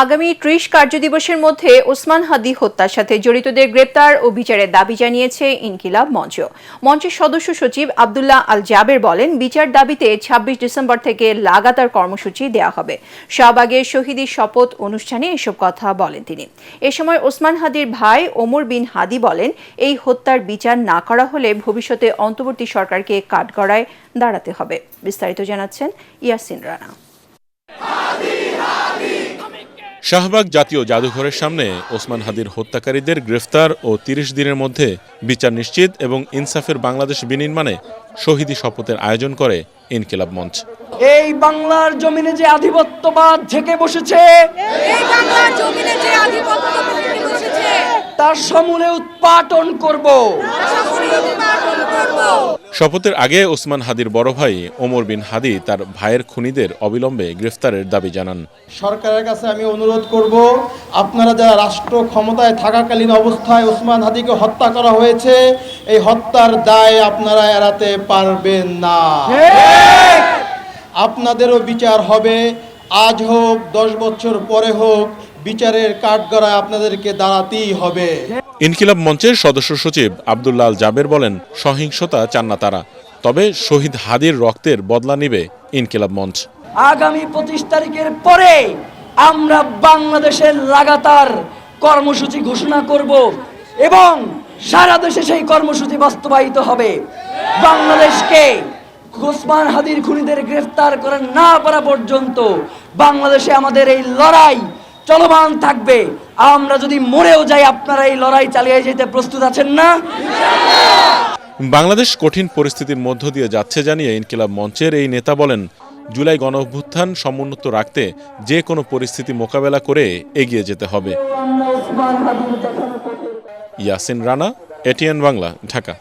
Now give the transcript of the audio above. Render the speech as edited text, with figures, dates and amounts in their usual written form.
আগামী ৩০ কার্যদিবসের মধ্যে ওসমান হাদি হত্যার সাথে জড়িতদের গ্রেপ্তার ও বিচারের দাবি জানিয়েছে ইনকিলাব মঞ্চ। মঞ্চের সদস্য সচিব আব্দুল্লাহ আল জাবের বলেন, বিচার দাবিতে ২৬ ডিসেম্বর থেকে লাগাতার কর্মসূচি দেওয়া হবে। শাহবাগের শহীদি শপথ অনুষ্ঠানে এসব কথা বলেন তিনি। এ সময় ওসমান হাদির ভাই ওমর বিন হাদি বলেন, এই হত্যার বিচার না করা হলে ভবিষ্যতে অন্তর্বর্তী সরকারকে কাঠগড়ায় দাঁড়াতে হবে। বিস্তারিত জানাচ্ছেন ইয়াসিন রানা। শাহবাগ জাতীয় জাদুঘরের সামনে ওসমান হাদির হত্যাকারীদের গ্রেফতার ও ৩০ দিনের মধ্যে বিচার নিশ্চিত এবং ইনসাফের বাংলাদেশ বিনির্মাণে শহীদি শপথের আয়োজন করে ইনকিলাব মঞ্চ। এই বাংলার জমিনে যে আধিপত্যবাদ ঝেঁকে বসেছে, তার সমূলে উৎপাটন করব। শপথের আগে ওসমান হাদির বড় ভাই ওমর বিন হাদি তার ভাইয়ের খুনিদের অবিলম্বে গ্রেফতারের দাবি জানান। সরকারের কাছে আমি অনুরোধ করব, আপনারা যারা রাষ্ট্র ক্ষমতায় থাকাকালীন অবস্থায় ওসমান হাদিকে হত্যা করা হয়েছে, এই হত্যার দায় আপনারা এড়াতে পারবেন না। আপনাদেরও বিচার হবে, আজ হোক ১০ বছর পরে হোক, বিচারের কাঠগড়ায় আপনাদেরকে দাঁড়াতেই হবে। ইনকিলাব মঞ্চের সদস্য সচিব আব্দুল্লাহ আল জাবের বলেন, সহিংসতা চান না তারা, তবে শহীদ হাদির রক্তের বদলা নিবে ইনকিলাব মঞ্চ। আগামী ২৫ তারিখের পরে আমরা বাংলাদেশের লাগাতার কর্মসূচি ঘোষণা করব এবং সারা দেশে সেই কর্মসূচি বাস্তবায়িত হবে। বাংলাদেশকে ওসমান হাদির খুনিদের গ্রেফতার করা না পারা পর্যন্ত বাংলাদেশে আমাদের এই লড়াই চলমান থাকবে। আমরা যদি মরেও যাই, আপনারা এই লড়াই চালিয়ে যেতে প্রস্তুত আছেন না? বাংলাদেশ কঠিন পরিস্থিতির মধ্য দিয়ে যাচ্ছে জানিয়ে ইনকিলাব মঞ্চের এই নেতা বলেন, জুলাই গণঅভ্যুত্থান সমুন্নত রাখতে যে কোনো পরিস্থিতি মোকাবেলা করে এগিয়ে যেতে হবে। ইয়াসিন রানা, এটিএন বাংলা, ঢাকা।